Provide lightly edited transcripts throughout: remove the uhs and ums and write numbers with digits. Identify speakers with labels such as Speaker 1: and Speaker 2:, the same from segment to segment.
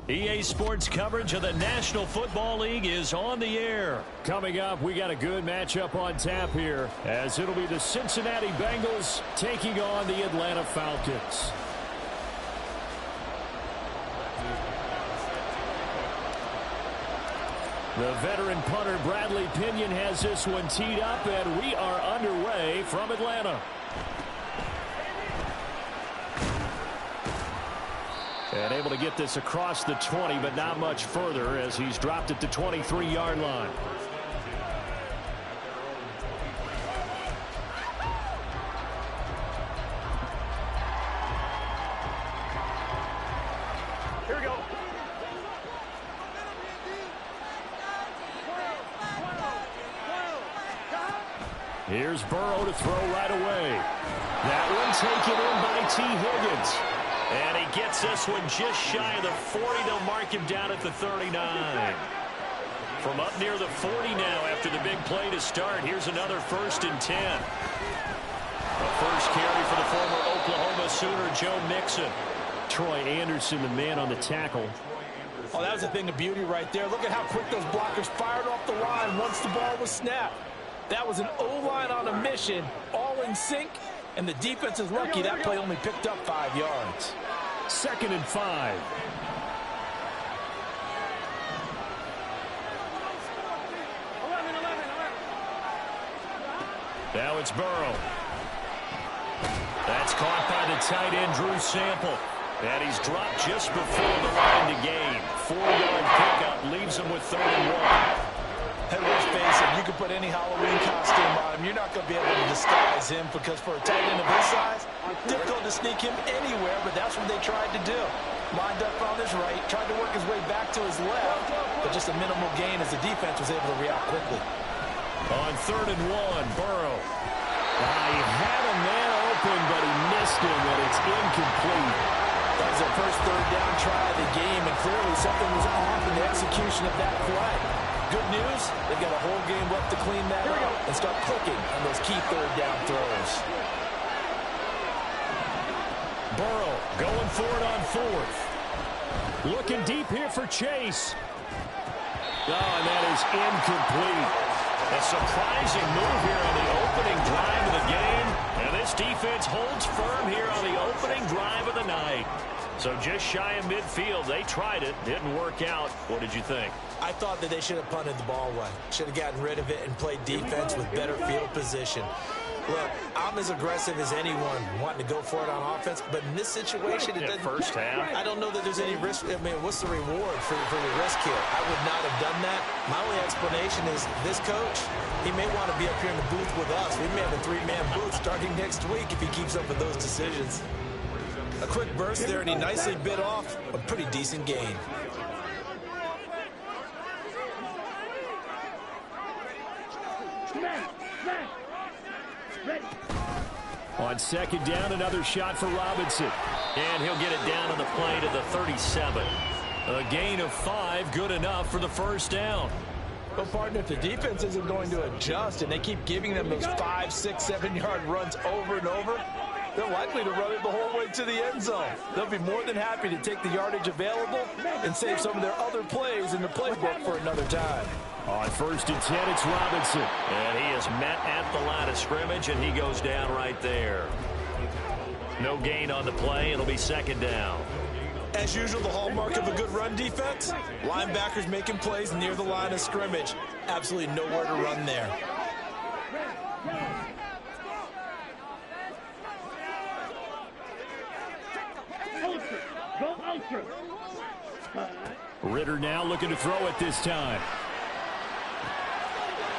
Speaker 1: EA Sports coverage of the National Football League is on the air. Coming up, we got a good matchup on tap here, as it'll be the Cincinnati Bengals taking on the Atlanta Falcons. The veteran punter Bradley Pinion has this one teed up, and we are underway from Atlanta. And able to get this across the 20, but not much further as he's dropped it to 23-yard line.
Speaker 2: Here we go.
Speaker 1: Here's Burrow to throw right away. That one taken in by T. Higgins. And he gets this one just shy of the 40. They'll mark him down at the 39. From up near the 40 now after the big play to start. Here's another 1st and 10. A first carry for the former Oklahoma Sooner, Joe Mixon. Troy Anderson, the man on the tackle.
Speaker 3: Oh, that was a thing of beauty right there. Look at how quick those blockers fired off the line once the ball was snapped. That was an O-line on a mission, all in sync. And the defense is lucky that play only picked up 5 yards.
Speaker 1: 2nd and 5. Now it's Burrow. That's caught by the tight end, Drew Sample. And he's dropped just before the line to gain. 4-yard pickup leaves him with 3rd and 1.
Speaker 3: Hey, let's face it, you can put any Halloween costume on him. You're not going to be able to disguise him because for a tight end of his size, difficult to sneak him anywhere, but that's what they tried to do. Lined up on his right, tried to work his way back to his left, but just a minimal gain as the defense was able to react quickly.
Speaker 1: On 3rd and 1, Burrow. He had a man open, but he missed him, and it's incomplete.
Speaker 3: That was their first 3rd down try of the game, and clearly something was off in the execution of that play. Good news, they've got a whole game left to clean that up and start clicking on those key 3rd down throws.
Speaker 1: Burrow going for it on 4th. Looking deep here for Chase. Oh, and that is incomplete. A surprising move here on the opening drive of the game. And this defense holds firm here on the opening drive of the night. So just shy of midfield. They tried it. Didn't work out. What did you think?
Speaker 3: I thought that they should have punted the ball away. Should have gotten rid of it and played defense with better field position. Look, I'm as aggressive as anyone wanting to go for it on offense, but in this situation, it doesn't.
Speaker 1: First half.
Speaker 3: I don't know that there's any risk. I mean, what's the reward for the risk here? I would not have done that. My only explanation is this coach, he may want to be up here in the booth with us. We may have a 3-man booth starting next week if he keeps up with those decisions. A quick burst there, and he nicely bit off a pretty decent gain.
Speaker 1: On 2nd down, another shot for Robinson. And he'll get it down on the play to the 37. A gain of 5, good enough for the 1st down.
Speaker 3: Well, partner, if the defense isn't going to adjust and they keep giving them those 5, 6, 7-yard runs over and over, they're likely to run it the whole way to the end zone. They'll be more than happy to take the yardage available and save some of their other plays in the playbook for another time.
Speaker 1: On 1st and 10, it's Robinson. And he is met at the line of scrimmage, and he goes down right there. No gain on the play. It'll be 2nd down.
Speaker 3: As usual, the hallmark of a good run defense, linebackers making plays near the line of scrimmage. Absolutely nowhere to run there.
Speaker 1: Ritter now looking to throw it this time.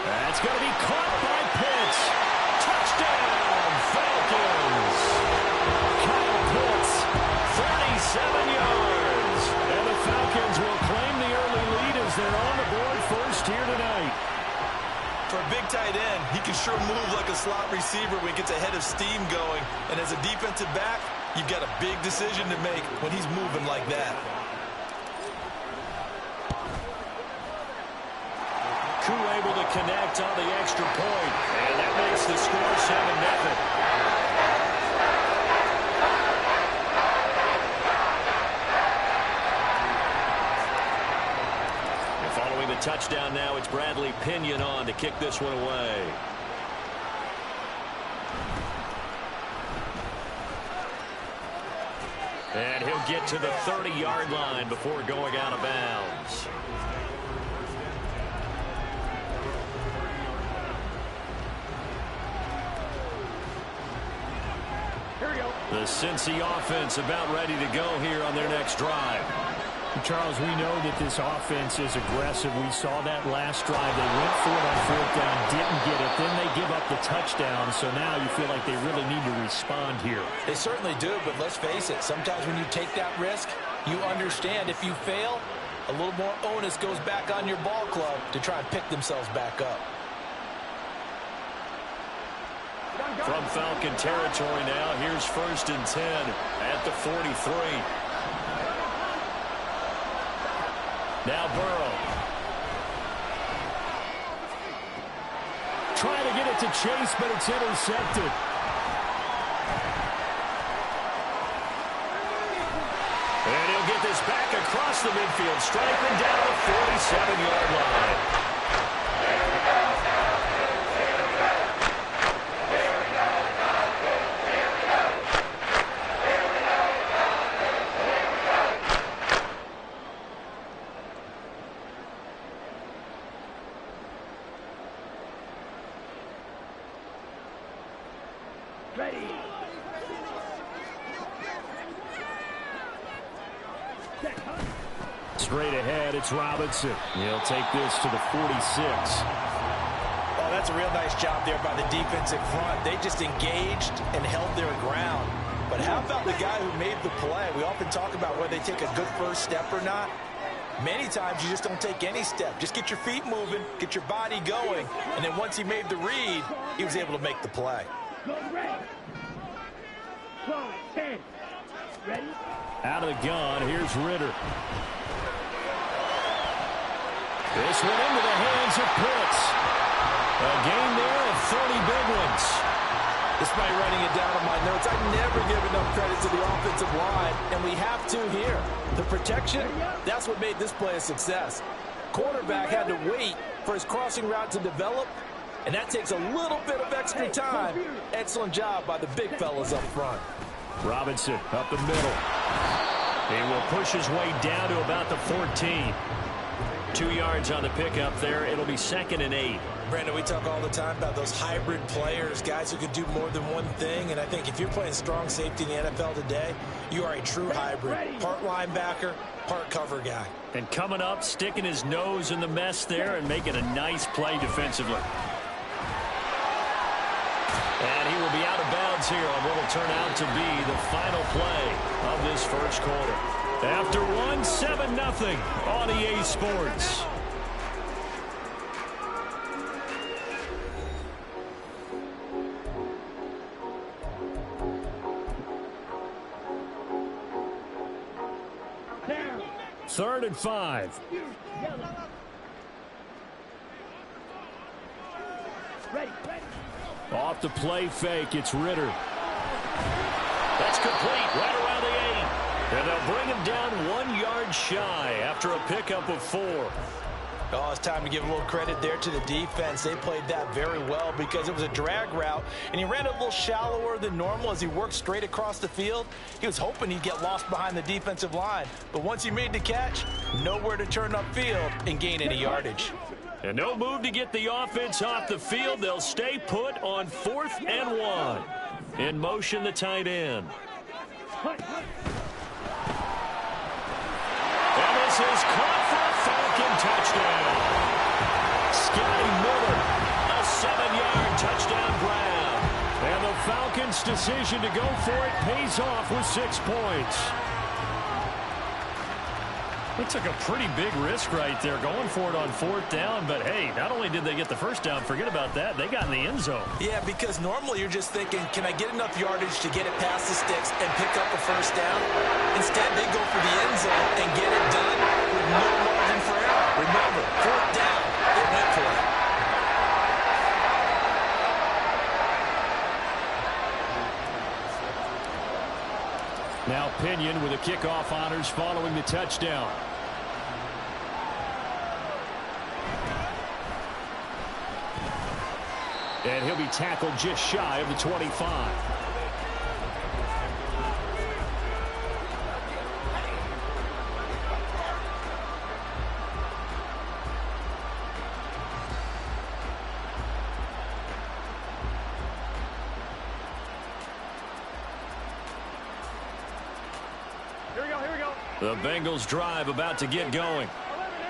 Speaker 1: That's going to be caught by Pitts. Touchdown, Falcons. Kyle Pitts, 37 yards. And the Falcons will claim the early lead as they're on the board first here tonight.
Speaker 3: For a big tight end, he can sure move like a slot receiver when he gets a head of steam going. And as a defensive back, you've got a big decision to make when he's moving like that.
Speaker 1: Koo able to connect on the extra point, and that makes the score 7-0. Following the touchdown now, it's Bradley Pinion on to kick this one away. And he'll get to the 30-yard line before going out of bounds. The Cincy offense about ready to go here on their next drive.
Speaker 2: Charles, we know that this offense is aggressive. We saw that last drive. They went for it on fourth down, didn't get it. Then they give up the touchdown. So now you feel like they really need to respond here.
Speaker 3: They certainly do, but let's face it. Sometimes when you take that risk, you understand if you fail, a little more onus goes back on your ball club to try and pick themselves back up.
Speaker 1: From Falcon territory now, here's 1st and 10 at the 43. Now Burrow.
Speaker 2: Trying to get it to Chase, but it's intercepted.
Speaker 1: And he'll get this back across the midfield, striking down the 47-yard line.
Speaker 2: Straight ahead, it's Robinson. He'll take this to the 46.
Speaker 3: Oh, that's a real nice job there by the defensive front. They just engaged and held their ground. But how about the guy who made the play? We often talk about whether they take a good first step or not. Many times you just don't take any step. Just get your feet moving, get your body going, and then once he made the read, he was able to make the play.
Speaker 2: Out of the gun, here's Ritter.
Speaker 1: This one into the hands of Pitts. A gain there of 30 big ones.
Speaker 3: Despite writing it down on my notes, I never give enough credit to the offensive line, and we have to here. The protection, that's what made this play a success. Quarterback had to wait for his crossing route to develop, and that takes a little bit of extra time. Excellent job by the big fellas up front.
Speaker 2: Robinson up the middle.
Speaker 1: He will push his way down to about the 14. 2 yards on the pickup there. It'll be 2nd and 8.
Speaker 3: Brandon, we talk all the time about those hybrid players, guys who can do more than one thing. And I think if you're playing strong safety in the NFL today, you are a true hybrid. Part linebacker, part cover guy.
Speaker 1: And coming up, sticking his nose in the mess there and making a nice play defensively. And he will be out of bounds here on what will turn out to be the final play of this first quarter. After one, 7-0 on EA Sports.
Speaker 2: Third and 5. Off the play fake, it's Ritter.
Speaker 1: That's complete right around the 8. And they'll bring him down 1 yard shy after a pickup of 4.
Speaker 3: Oh, it's time to give a little credit there to the defense. They played that very well because it was a drag route, and he ran a little shallower than normal as he worked straight across the field. He was hoping he'd get lost behind the defensive line, but once he made the catch, nowhere to turn upfield and gain any yardage.
Speaker 1: And no move to get the offense off the field. They'll stay put on 4th and 1. In motion, the tight end. And this is caught for a Falcon touchdown. Scotty Miller, a 7-yard touchdown grab.
Speaker 2: And the Falcons' decision to go for it pays off with 6 points.
Speaker 1: They took a pretty big risk right there going for it on 4th down. But, hey, not only did they get the first down, forget about that, they got in the end zone.
Speaker 3: Yeah, because normally you're just thinking, can I get enough yardage to get it past the sticks and pick up a first down? Instead, they go for the end zone and get it done with no margin for error. Remember, 4th down, they went for it.
Speaker 2: Now Pinion with a kickoff honors following the touchdown. And he'll be tackled just shy of the 25. The Bengals drive about to get going.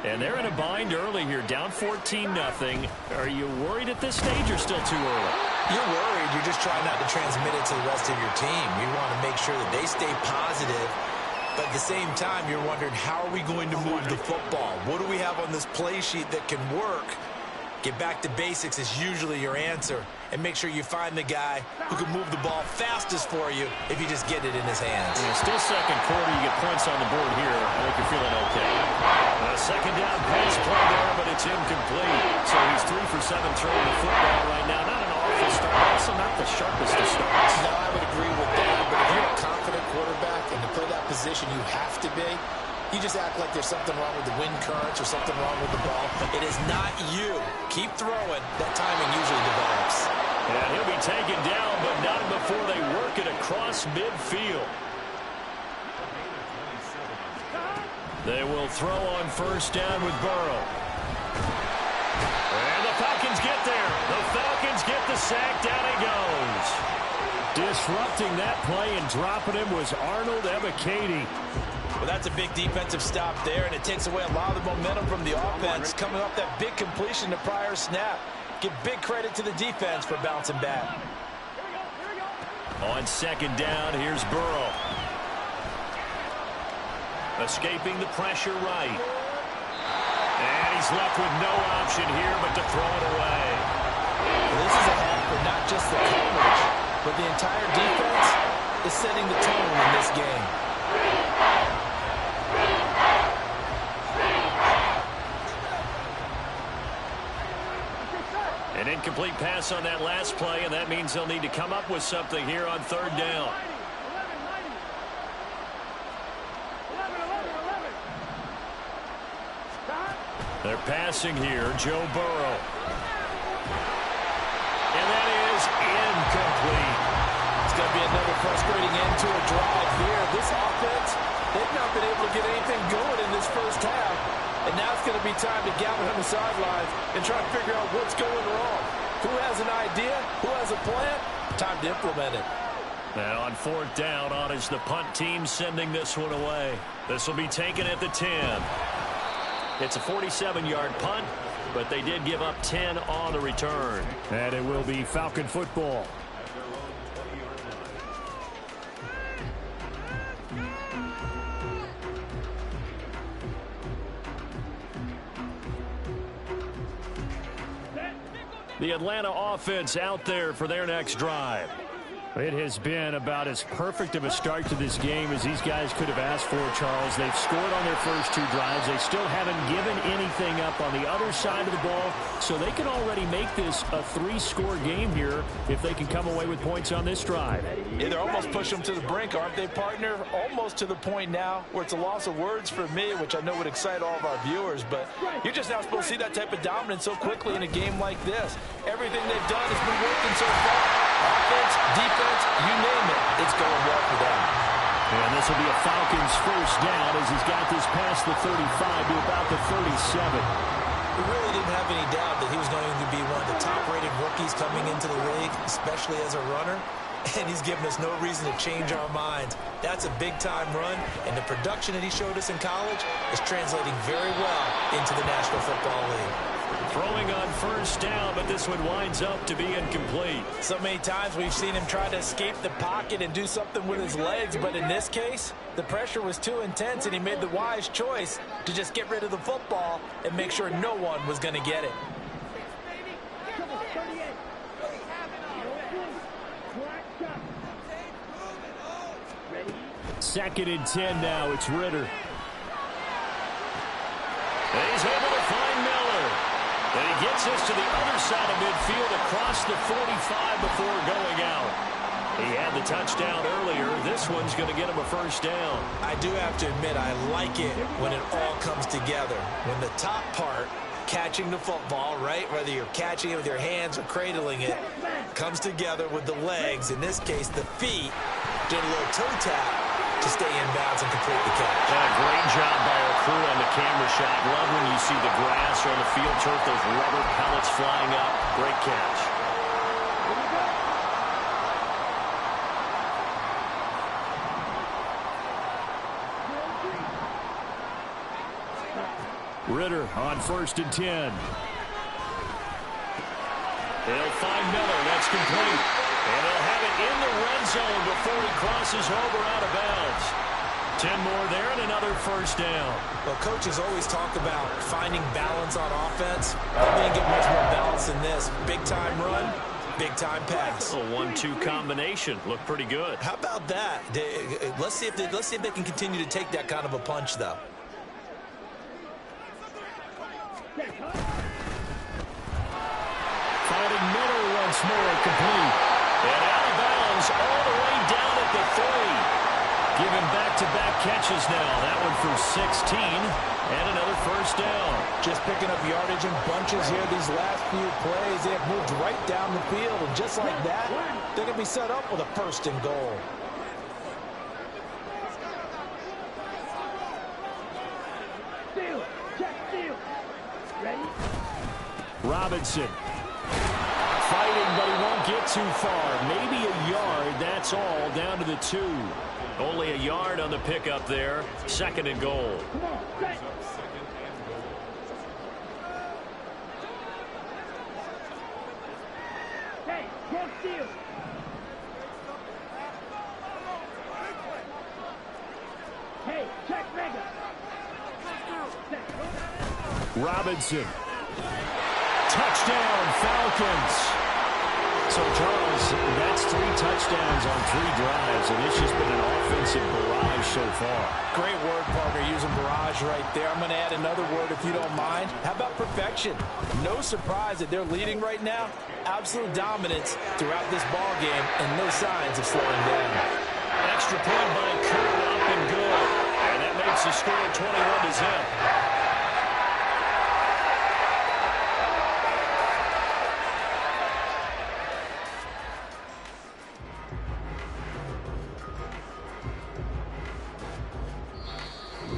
Speaker 2: And they're in a bind early here, down 14-0. Are you worried at this stage or still too early?
Speaker 3: You're worried. You're just trying not to transmit it to the rest of your team. You want to make sure that they stay positive. But at the same time, you're wondering, how are we going to move the football? What do we have on this play sheet that can work? Get back to basics is usually your answer. And make sure you find the guy who can move the ball fastest for you if you just get it in his hands.
Speaker 2: Yeah, still second quarter. You get points on the board here. I think you're feeling okay.
Speaker 1: A second down pass play there, but it's incomplete. So he's 3 for 7 throwing the football right now. Not an awful start. Also not the sharpest of starts.
Speaker 3: No, I would agree with that. But if you're a confident quarterback and to play that position you have to be, you just act like there's something wrong with the wind currents or something wrong with the ball. It is not you. Keep throwing. That timing usually develops.
Speaker 1: And he'll be taken down, but not before they work it across midfield. They will throw on first down with Burrow. And the Falcons get there. The Falcons get the sack. Down he goes.
Speaker 2: Disrupting that play and dropping him was Arnold Ebiketie.
Speaker 3: Well, that's a big defensive stop there, and it takes away a lot of the momentum from the offense coming off that big completion the prior snap. Give big credit to the defense for bouncing back.
Speaker 1: On second down, here's Burrow. Escaping the pressure right. And he's left with no option here but to throw it away.
Speaker 3: Well, this is a hack for not just the coverage, but the entire defense is setting the tone in this game.
Speaker 1: An incomplete pass on that last play, and that means they'll need to come up with something here on third down. They're passing here, Joe Burrow. And that is incomplete.
Speaker 3: It's going to be another frustrating end to a drive here. This offense, they've not been able to get anything going in this first half. And now it's going to be time to gather on the sidelines and try to figure out what's going wrong. Who has an idea? Who has a plan? Time to implement it.
Speaker 1: Now on fourth down, on is the punt team sending this one away. This will be taken at the 10. It's a 47-yard punt, but they did give up 10 on the return.
Speaker 2: And it will be Falcon football.
Speaker 1: The Atlanta offense out there for their next drive.
Speaker 2: It has been about as perfect of a start to this game as these guys could have asked for, Charles. They've scored on their first two drives. They still haven't given anything up on the other side of the ball, so they can already make this a 3-score game here if they can come away with points on this drive.
Speaker 3: Yeah, they're almost pushing them to the brink, aren't they, partner? Almost to the point now where it's a loss of words for me, which I know would excite all of our viewers, but you're just not supposed to see that type of dominance so quickly in a game like this. Everything they've done has been working so far. Offense, defense, you name it, it's going well for them.
Speaker 2: And this will be a Falcons first down as he's got this past the 35 to about the 37.
Speaker 3: We really didn't have any doubt that he was going to be one of the top-rated rookies coming into the league, especially as a runner. And he's given us no reason to change our minds. That's a big-time run, and the production that he showed us in college is translating very well into the National Football League.
Speaker 1: Throwing on first down, but this one winds up to be incomplete.
Speaker 3: So many times we've seen him try to escape the pocket and do something with his legs, but in this case, the pressure was too intense, and he made the wise choice to just get rid of the football and make sure no one was going to get it.
Speaker 2: Second and 10 now. It's Ritter.
Speaker 1: He's able to find Miller. And he gets us to the other side of midfield across the 45 before going out. He had the touchdown earlier. This one's going to get him a first down.
Speaker 3: I do have to admit, I like it when it all comes together. When the top part catching the football, right? Whether you're catching it with your hands or cradling it, comes together with the legs, in this case the feet, did a little toe tap to stay in bounds and complete the catch.
Speaker 1: And a great job by our crew on the camera shot. Love when you see the grass or on the field turf, those rubber pellets flying up. Great catch.
Speaker 2: Ritter on 1st and 10.
Speaker 1: They'll find Miller. That's complete. And they'll have it in the red zone before he crosses over out of bounds. 10 more there and another first down.
Speaker 3: Well, coaches always talk about finding balance on offense. They didn't get much more balance than this. Big-time run, big-time pass.
Speaker 1: A 1-2 combination. Looked pretty good.
Speaker 3: How about that? Let's see if they can continue to take that kind of a punch, though.
Speaker 2: Finding Miller once more, complete.
Speaker 1: And out of bounds all the way down at the 3.
Speaker 2: Given back-to-back catches now. That one for 16 and another first down.
Speaker 4: Just picking up yardage in bunches here these last few plays. They have moved right down the field, and just like that, they're going to be set up with a 1st and goal.
Speaker 2: Robinson fighting, but he won't get too far. Maybe a yard, that's all, down to the 2.
Speaker 1: Only a yard on the pickup there. 2nd and goal.
Speaker 2: Robinson. Touchdown, Falcons. So, Charles, that's 3 touchdowns on 3 drives, and it's just been an offensive barrage so far.
Speaker 4: Great word, partner, using barrage right there. I'm going to add another word if you don't mind. How about perfection? No surprise that they're leading right now. Absolute dominance throughout this ball game, and no signs of slowing down.
Speaker 1: Extra point by Kurt, up and good. And that makes the score 21-0.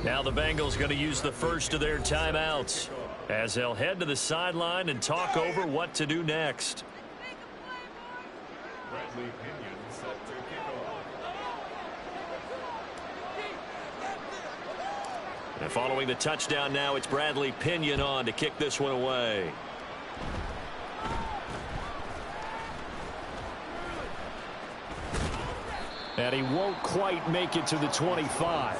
Speaker 1: Now the Bengals going to use the first of their timeouts as they'll head to the sideline and talk over what to do next. And following the touchdown now, it's Bradley Pinion on to kick this one away.
Speaker 2: And he won't quite make it to the 25.